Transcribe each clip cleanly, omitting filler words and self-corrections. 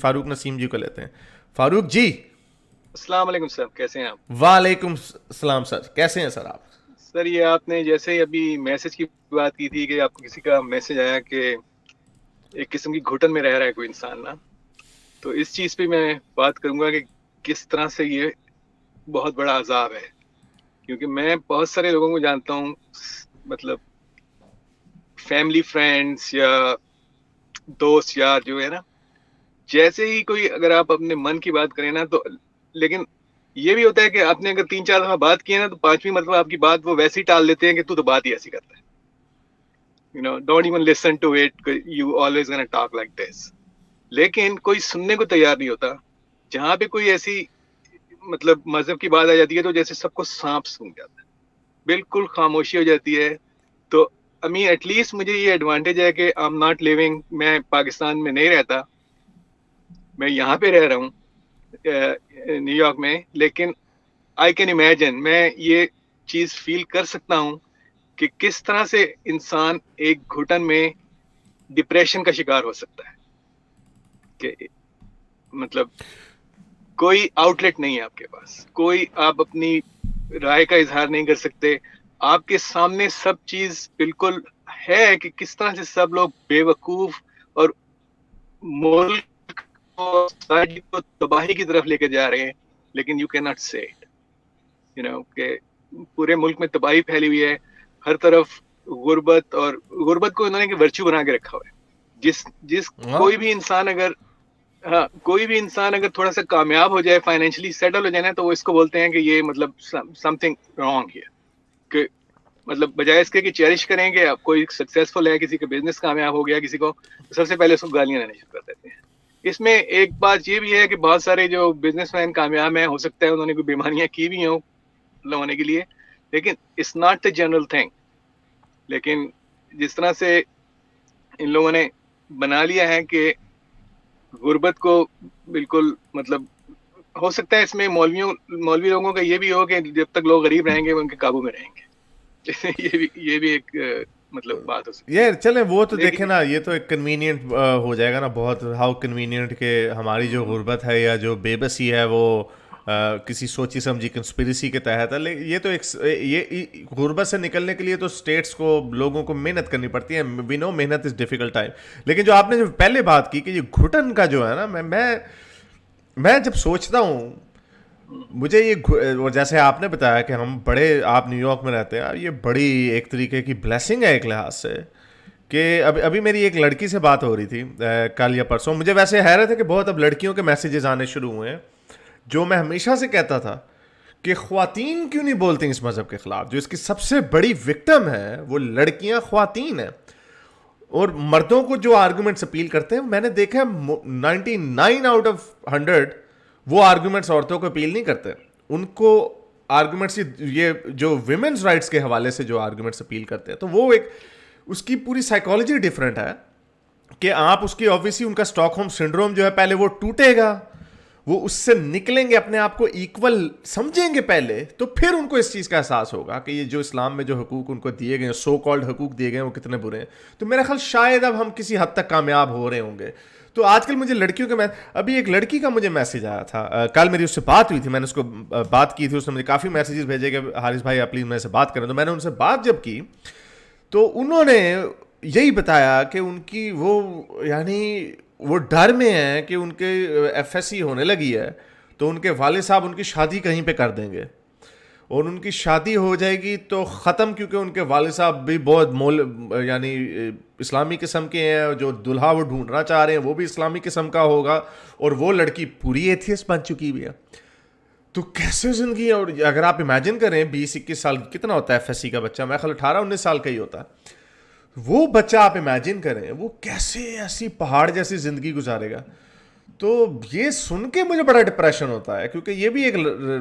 فاروق نسیم جی کو لیتے ہیں. فاروق جی السلام علیکم سر، کیسے ہیں آپ؟ وعلیکم السلام سر, کیسے ہیں سر آپ؟ سر یہ آپ نے جیسے ہی ابھی میسج کی بات کی تھی کہ آپ کو کسی کا میسج آیا کہ ایک قسم کی گھٹن میں رہ رہا ہے کوئی انسان نا، تو اس چیز پہ میں بات کروں گا کہ کس طرح سے یہ بہت بڑا عذاب ہے. کیونکہ میں بہت سارے لوگوں کو جانتا ہوں، مطلب فیملی فرینڈس یا دوست یار جو ہے نا، جیسے ہی کوئی اگر آپ اپنے من کی بات کریں نا تو، لیکن یہ بھی ہوتا ہے کہ آپ نے اگر 3 4 دفعہ بات کی ہے نا تو 5ویں مرتبہ آپ کی بات وہ ویسے ہی ٹال دیتے ہیں کہ تو بات ہی ایسی کرتا ہے. Don't even listen to it, you always gonna talk like this. لیکن کوئی سننے کو تیار نہیں ہوتا. جہاں پہ کوئی ایسی مطلب مذہب کی بات آ جاتی ہے تو جیسے سب کو سانپ سونگ جاتا ہے، بالکل خاموشی ہو جاتی ہے. تو ایٹ لیسٹ مجھے یہ ایڈوانٹیج ہے کہ آئی ایم ناٹ لیونگ، میں پاکستان میں نہیں رہتا، میں یہاں پہ رہ رہا ہوں نیو یارک میں. لیکن آئی کین امیجن، میں یہ چیز فیل کر سکتا ہوں کہ کس طرح سے انسان ایک گھٹن میں ڈپریشن کا شکار ہو سکتا ہے. کہ مطلب کوئی آؤٹ لیٹ نہیں ہے آپ کے پاس، کوئی آپ اپنی رائے کا اظہار نہیں کر سکتے. آپ کے سامنے سب چیز بالکل ہے کہ کس طرح سے سب لوگ بے وقوف اور ملک کو سوسائٹی کو تباہی کی طرف لے کے جا رہے ہیں، لیکن یو کین ناٹ سے اٹ. کہ پورے ملک میں تباہی پھیلی ہوئی ہے، ہر طرف غربت، اور غربت کو انہوں نے ورچو بنا کے رکھا ہوا ہے. جس ہاں کوئی بھی انسان اگر، ہاں کوئی بھی انسان اگر تھوڑا سا کامیاب ہو جائے، فائنینشلی سیٹل ہو جائے نا، تو وہ اس کو بولتے ہیں کہ یہ مطلب سم تھنگ رانگ ہے. کہ مطلب بجائے اس کے کہ چیریش کریں کہ آپ کوئی سکسیسفل ہے، کسی کا بزنس کامیاب ہو گیا کسی کو، تو سب سے پہلے اس کو گالیاں دینا شروع کر دیتے ہیں. اس میں ایک بات یہ بھی ہے کہ بہت سارے جو بزنس مین کامیاب ہیں، ہو سکتا ہے انہوں نے کوئی بیماریاں کی بھی ہوں ہونے کے لیے، لیکن it's not a general thing. لیکن جس طرح سے ان لوگوں نے بنا لیا ہے کہ غربت کو بالکل مطلب، ہو سکتا ہے اس میں مولوی لوگوں کا یہ بھی ہو کہ جب تک لوگ غریب رہیں گے وہ ان کے قابو میں رہیں گے. یہ بھی ایک مطلب بات ہو سکتی ہے. یہ چلیں وہ تو دیکھیں لیکن نا, یہ تو ایک کنوینئنٹ ہو جائے گا نا, بہت ہاؤ کنوینئنٹ کہ ہماری جو غربت ہے یا جو بے بسی ہے وہ کسی سوچی سمجھی کنسپریسی کے تحت ہے. یہ تو ایک یہ غربت سے نکلنے کے لیے تو اسٹیٹس کو, لوگوں کو محنت کرنی پڑتی ہے. وی نو محنت از ڈیفیکلٹ ٹائم. لیکن جو آپ نے جو پہلے بات کی کہ یہ گھٹن کا جو ہے نا, میں جب سوچتا ہوں مجھے یہ, اور جیسے آپ نے بتایا کہ ہم بڑے, آپ نیو یارک میں رہتے ہیں, یہ بڑی ایک طریقے کی بلیسنگ ہے ایک لحاظ سے. کہ ابھی میری ایک لڑکی سے بات ہو رہی تھی کل یا پرسوں. مجھے ویسے حیرت ہے کہ بہت اب لڑکیوں کے میسیجز آنے شروع ہوئے ہیں. جو میں ہمیشہ سے کہتا تھا کہ خواتین کیوں نہیں بولتی اس مذہب کے خلاف, جو اس کی سب سے بڑی وکٹم ہے وہ لڑکیاں, خواتین ہیں. اور مردوں کو جو آرگومنٹس اپیل کرتے ہیں, میں نے دیکھا 99 آؤٹ آف 100 وہ آرگومنٹس عورتوں کو اپیل نہیں کرتے. ان کو آرگومنٹس, یہ جو ویمنز رائٹس کے حوالے سے جو آرگومنٹس اپیل کرتے ہیں, تو وہ ایک اس کی پوری سائیکالوجی ڈفرینٹ ہے. کہ آپ اس کی آبویسلی ان کا اسٹاک ہوم سنڈروم جو ہے پہلے وہ ٹوٹے گا, وہ اس سے نکلیں گے, اپنے آپ کو ایکول سمجھیں گے پہلے, تو پھر ان کو اس چیز کا احساس ہوگا کہ یہ جو اسلام میں جو حقوق ان کو دیے گئے ہیں, سو کالڈ حقوق دیے گئے ہیں, وہ کتنے برے ہیں. تو میرا خیال شاید اب ہم کسی حد تک کامیاب ہو رہے ہوں گے. تو آج کل مجھے لڑکیوں کے, ابھی ایک لڑکی کا مجھے میسج آیا تھا, کل میری اس سے بات ہوئی تھی, میں نے اس کو بات کی تھی, اس نے مجھے کافی میسیجز بھیجے کہ حارث بھائی آپ پلیز میرے سے بات کریں. تو میں نے ان سے بات جب کی تو انہوں نے یہی بتایا کہ ان کی وہ, یعنی وہ ڈر میں ہیں کہ ان کے ایف ایس سی ہونے لگی ہے تو ان کے والد صاحب ان کی شادی کہیں پہ کر دیں گے, اور ان کی شادی ہو جائے گی تو ختم, کیونکہ ان کے والد صاحب بھی بہت یعنی اسلامی قسم کے ہیں, جو دلہا وہ ڈھونڈنا چاہ رہے ہیں وہ بھی اسلامی قسم کا ہوگا, اور وہ لڑکی پوری ایتھیسٹ بن چکی ہوئی ہے. تو کیسے زندگی ہے. اور اگر آپ امیجن کریں 20-21 سال کتنا ہوتا ہے ایف ایس سی کا بچہ, میں خیال 18-19 سال کا ہی ہوتا ہے, وہ بچہ آپ امیجن کریں وہ کیسے ایسی پہاڑ جیسی زندگی گزارے گا. تو یہ سن کے مجھے بڑا ڈپریشن ہوتا ہے, کیونکہ یہ بھی ایک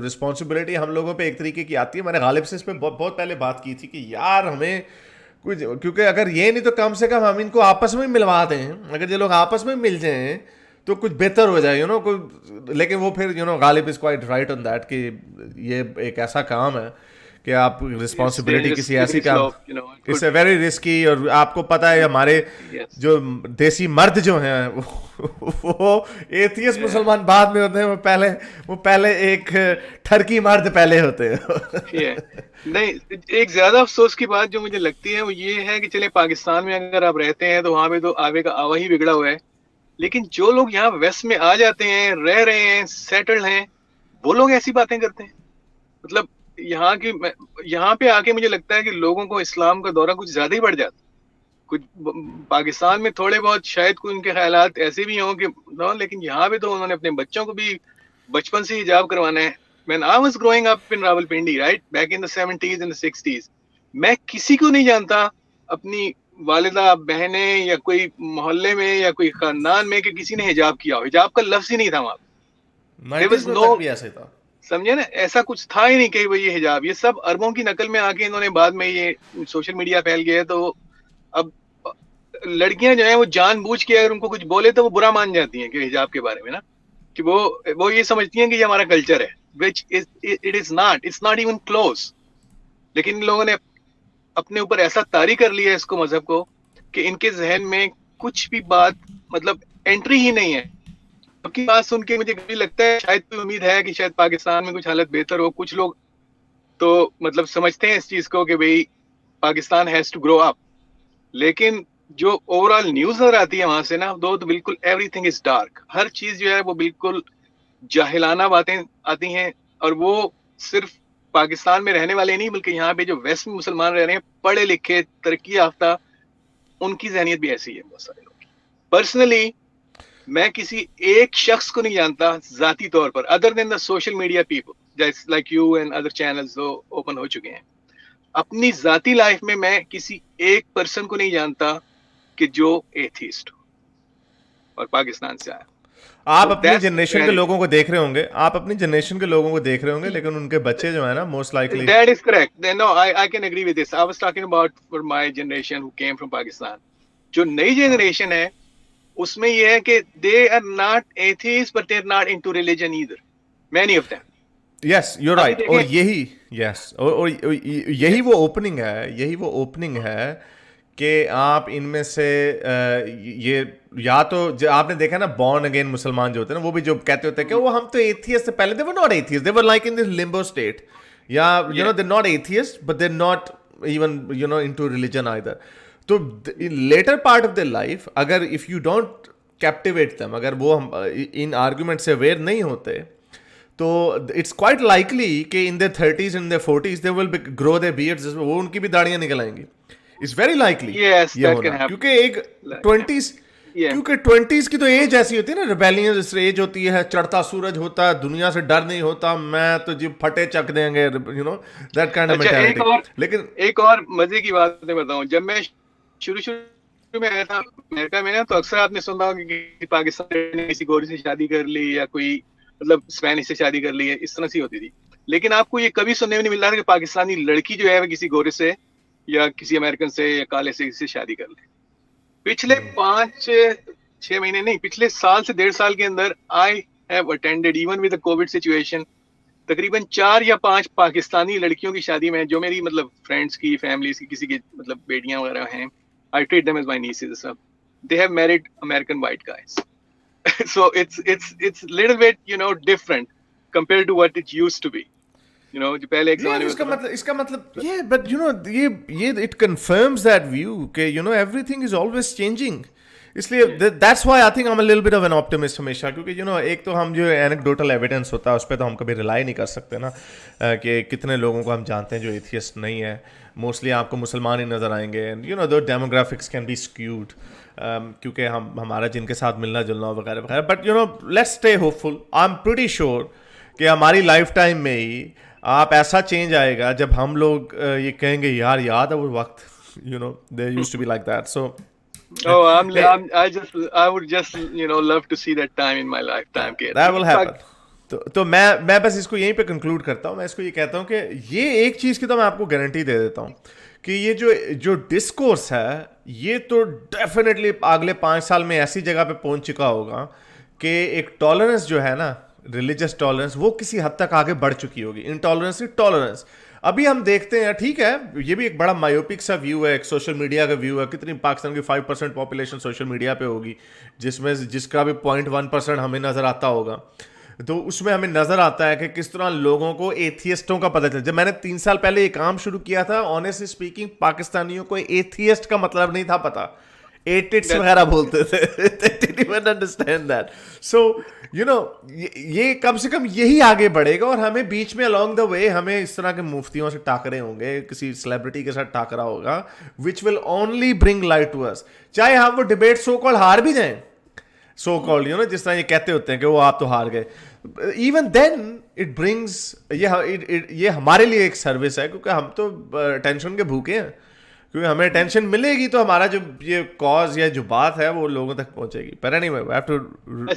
رسپانسبلٹی ہم لوگوں پہ ایک طریقے کی آتی ہے. میں نے غالب سے اس پہ بہت پہلے بات کی تھی کہ یار ہمیں کچھ, کیونکہ اگر یہ نہیں تو کم سے کم ہم ان کو آپس میں ملوا دیں, اگر یہ لوگ آپس میں مل جائیں تو کچھ بہتر ہو جائے, کوئی. لیکن وہ پھر غالب is quite right on that کہ یہ ایک ایسا کام ہے کہ آپ رسپانسبلٹی کسی ایسی کا you know, it it's could, a very risky. اور آپ کو پتہ ہے ہمارے yes, جو دیسی مرد جو ہیں وہ ایتھیسٹ مسلمان بعد میں ہوتے ہیں, وہ پہلے ایک ٹرکی مرد پہلے ہوتے ہیں. yeah. نہیں, ایک زیادہ افسوس کی بات جو مجھے لگتی ہے وہ یہ ہے کہ چلے پاکستان میں اگر آپ رہتے ہیں تو وہاں پہ تو آوے کا آوا ہی بگڑا ہوا ہے, لیکن جو لوگ یہاں ویسٹ میں آ جاتے ہیں, رہ رہے ہیں, سیٹلڈ ہیں, وہ لوگ ایسی باتیں کرتے ہیں. مطلب یہاں پہ آ کے مجھے لگتا ہے کہ لوگوں کو اسلام کا دورہ کچھ زیادہ ہی بڑھ جاتا. کچھ پاکستان میں تھوڑے بہت شاید کوئی ان کے خیالات ایسے بھی ہوں کہ لیکن یہاں پہ تو انہوں نے اپنے بچوں کو بھی بچپن سے حجاب کروانا ہے. When I was growing up in Rawalpindi, right, back in the 70s and the 60s, میں کسی کو نہیں جانتا اپنی والدہ, بہنیں یا کوئی محلے میں یا کوئی خاندان میں کہ کسی نے حجاب کیا ہو. حجاب کا لفظ ہی نہیں تھا وہاں. There was 90s میں no, تک بھی ایسے تھا, سمجھے نا, ایسا کچھ تھا ہی نہیں کہ وہ یہ حجاب. یہ سب عربوں کی نقل میں آ کے انہوں نے بعد میں یہ سوشل میڈیا پھیل گیا ہے, تو اب لڑکیاں جو ہیں وہ جان بوجھ کے اگر ان کو کچھ بولے تو وہ برا مان جاتی ہیں کہ حجاب کے بارے میں نا, کہ وہ یہ سمجھتی ہیں کہ یہ ہمارا کلچر ہے, which it is not, it's not even close. لیکن ان لوگوں نے اپنے اوپر ایسا طاری کر لیا ہے اس کو, مذہب کو, کہ ان کے ذہن میں کچھ بھی بات مطلب انٹری ہی نہیں ہے. اب کی بات سن کے مجھے کبھی لگتا ہے شاید کوئی امید ہے کہ شاید پاکستان میں کچھ حالت بہتر ہو. کچھ لوگ تو مطلب سمجھتے ہیں اس چیز کو کہ بھئی پاکستان ہیز ٹو گرو اپ, لیکن جو اوور آل نیوز نظر آتی ہے وہاں سے نا, تو بالکل ایوری تھنگ از ڈارک. ہر چیز جو ہے وہ بالکل جاہلانہ باتیں آتی ہیں, اور وہ صرف پاکستان میں رہنے والے نہیں بلکہ یہاں پہ جو ویسٹ میں مسلمان رہ رہے ہیں, پڑھے لکھے, ترقی یافتہ, ان کی ذہنیت بھی ایسی ہے بہت سارے لوگ. پرسنلی میں کسی ایک شخص کو نہیں جانتا ذاتی طور پر other than the social media people جیسے like you and other channels جو اوپن ہو چکے ہیں. اپنی ذاتی لائف میں میں کسی ایک پرسن کو نہیں جانتا کہ جو ایتھیسٹ ہو اور پاکستان سے آیا. آپ اپنی جنریشن کے لوگوں کو دیکھ رہے ہوں گے, آپ اپنی جنریشن کے لوگوں کو دیکھ رہے ہوں گے, لیکن ان کے بچے جو ہیں نا most likely. That is correct. No, I can agree with this. I was talking about for my generation who came from Pakistan. جو نئی جنریشن ہے اس میں یہ ہے کہ they are not atheists but they are not into religion either. Many of them. Yes you right. اور یہی وہ اوپننگ ہے کہ آپ ان میں سے یہ یا تو آپ نے دیکھا نا بورن اگین مسلمان جو ہوتے ہیں نا, وہ بھی جو کہتے ہوتے ہیں کہ وہ ہم تو ایتھیسٹ سے پہلے they were not atheists, they were like in this limbo state. یا you know they're not atheists but they're not even you know into religion either. تو later part of their life اگر if you don't captivate them, اگر وہ ان argument سے aware نہیں ہوتے تو it's quite likely کہ ان their 30s and their 40s they will grow their beards, وہ ان کی بھی داڑیاں نکل آئیں گی. اٹس ویری لائکلی یہ ہونا, کیونکہ ایک 20s کیونکہ 20s کی تو ایج ایسی ہوتی ہے نا, ریبیلینس ایج ہوتی ہے, چڑھتا سورج ہوتا ہے, دنیا سے ڈر نہیں ہوتا, میں تو جی پھٹے چک دیں گے, you know that kind of mentality. لیکن ایک اور مزے کی بات میں بتاؤں, جب میں شروع میں آیا تھا امریکہ میں نا, تو اکثر آپ نے سنا ہوگا کہ پاکستان نے کسی گوری سے شادی کر لی یا کوئی مطلب اسپینش سے شادی کر لی ہے, اس طرح سی ہوتی تھی. لیکن آپ کو یہ کبھی سننے میں نہیں مل رہا تھا کہ پاکستانی لڑکی جو ہے وہ کسی گورے سے یا کسی امریکن سے یا کالے سے شادی کر لے. پچھلے 5-6 مہینے نہیں, پچھلے سال سے 1.5 سال کے اندر I have attended even with covid situation تقریباً 4 یا 5 پاکستانی لڑکیوں کی شادی میں, جو میری مطلب فرینڈس کی, فیملیز کی, کسی کی مطلب بیٹیاں وغیرہ ہیں. I treat them as my nieces. They have married American white guys. So it's little bit, you know, different compared to what it used to be. You know, جو پہلے ایک زمانے میں اس کا مطلب یہ, but you know یہ it confirms that view کہ you know everything is always changing. اس لیے that's why I think I'm a little bit of an optimist ہمیشہ, کیونکہ you know ایک تو ہم جو anecdotal evidence ہوتا ہے اس پہ تو ہم کبھی ریلائی نہیں کر سکتے نا, کہ کتنے لوگوں کو ہم جانتے ہیں جو ایتھیسٹ نہیں ہے. موسٹلی آپ کو مسلمان ہی نظر آئیں گے, you know the demographics can be skewed کیونکہ ہمارا جن کے ساتھ ملنا جلنا وغیرہ وغیرہ. But you know let's stay hopeful. I'm pretty sure کہ ہماری لائف ٹائم میں ہی آپ ایسا چینج آئے گا جب ہم لوگ یہ کہیں گے یار یاد ہے وہ وقت, you know they used to be like that. So I would just you know love to see that time in my lifetime. That will happen. تو میں بس اس کو یہیں پہ کنکلوڈ کرتا ہوں. میں اس کو یہ کہتا ہوں کہ یہ ایک چیز کی تو میں آپ کو گارنٹی دے دیتا ہوں کہ یہ جو ڈسکورس ہے یہ تو ڈیفینیٹلی اگلے 5 سال میں ایسی جگہ پہ پہنچ چکا ہوگا کہ ایک ٹالرنس جو ہے نا, ریلیجس ٹالرنس, وہ کسی حد تک آگے بڑھ چکی ہوگی. Intolerance tolerance. ابھی ہم دیکھتے ہیں, ٹھیک ہے یہ بھی ایک بڑا مایوپک سا ویو ہے, ایک سوشل میڈیا کا ویو ہے, کتنی پاکستان کی 5% پاپولیشن سوشل میڈیا پہ ہوگی, جس کا بھی 0.1% ہمیں نظر آتا ہوگا. تو اس میں ہمیں نظر آتا ہے کہ کس طرح لوگوں کو ایتھیسٹوں کا پتہ چلا. جب میں نے 3 سال پہلے یہ کام شروع کیا تھا, آنیسٹلی اسپیکنگ پاکستانیوں کو ایتھیسٹ کا مطلب نہیں تھا پتا, ایٹس وغیرہ بولتے تھے. سو یو نو یہ کم سے کم یہی آگے بڑھے گا, اور ہمیں بیچ میں along the way ہمیں اس طرح کے مفتیوں سے ٹاکرے ہوں گے, کسی سیلیبریٹی کے ساتھ ٹاکرا ہوگا, which will only bring light to us. چاہے ہم وہ ڈبیٹ سو کال ہار بھی جائیں, سو کالڈ یو نو جس طرح یہ کہتے ہوتے ہیں کہ وہ آپ تو ہار گئے, ایون دین اٹ برنگس, یہ ہمارے لیے ایک سروس ہے, کیونکہ ہم تو ٹینشن کے بھوکے ہیں, کیونکہ ہمیں ٹینشن ملے گی تو ہمارا جو یہ کاز یا جو بات ہے وہ لوگوں تک پہنچے گی. پر anyway we have to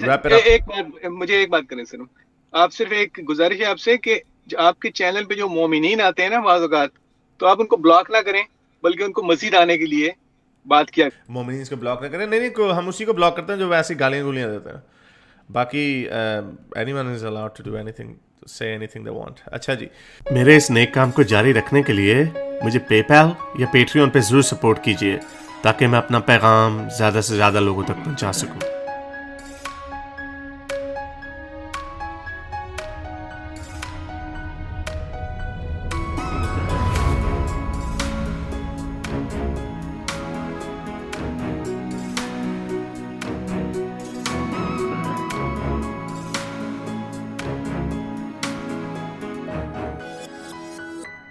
wrap it up. مجھے ایک بات کریں سر, آپ صرف ایک گزارش ہے آپ سے کہ آپ کے چینل پہ جو مومنین آتے ہیں نا بعض اوقات, تو آپ ان کو بلاک نہ کریں بلکہ ان کو مزید آنے کے لیے بات کیا. مومنین کو بلاک نہ کریں, نہیں ہم اسی کو بلاک کرتے ہیں جو ویسی گالیاں گولیاں دیتے ہیں. باقی anyone is allowed to do اینی تھنگ, say anything they want. اچھا جی, میرے اس نیک کام کو جاری رکھنے کے لیے مجھے پے پیل یا پیٹریون پہ ضرور سپورٹ کیجیے, تاکہ میں اپنا پیغام زیادہ سے زیادہ لوگوں تک پہنچا سکوں.